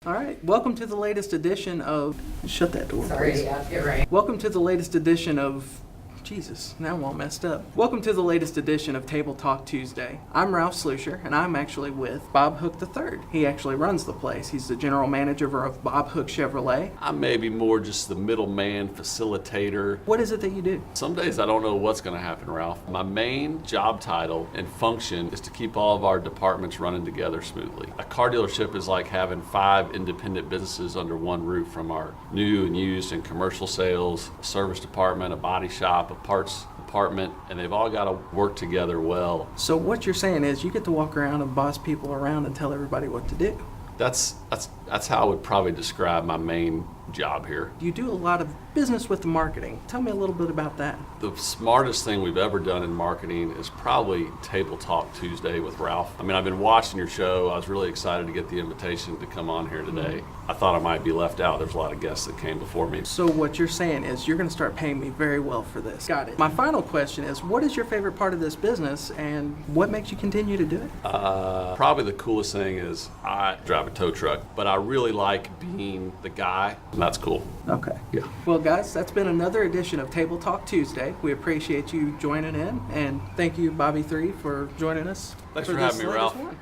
All right, welcome to the latest edition of, shut that door, Sorry, please. yeah, you're right. Welcome to the latest edition of, Jesus, now I'm all messed up. Welcome to the latest edition of Table Talk Tuesday. I'm Ralph Slusher, and I'm actually with Bob Hook III. He actually runs the place. He's the general manager of Bob Hook Chevrolet. I'm maybe more just the middleman, facilitator. What is it that you do? Some days I don't know what's going to happen, Ralph. My main job title and function is to keep all of our departments running together smoothly. A car dealership is like having 5 independent businesses under one roof, from our new and used and commercial sales, a service department, a body shop, a parts department, and they've all got to work together well. So what you're saying is you get to walk around and boss people around and tell everybody what to do. That's how I would probably describe my main job here. You do a lot of business with the marketing. Tell me a little bit about that. The smartest thing we've ever done in marketing is probably Table Talk Tuesday with Ralph. I mean, I've been watching your show. I was really excited to get the invitation to come on here today. I thought I might be left out. There's a lot of guests that came before me. So what you're saying is you're going to start paying me very well for this. Got it. My final question is, what is your favorite part of this business and what makes you continue to do it? Probably the coolest thing is I drive a tow truck, but I really like being the guy, and that's cool. Okay. Yeah. Well, guys, that's been another edition of Table Talk Tuesday. We appreciate you joining in, and thank you, Bobby 3, for joining us. Thanks for for this having me, latest Ralph. one.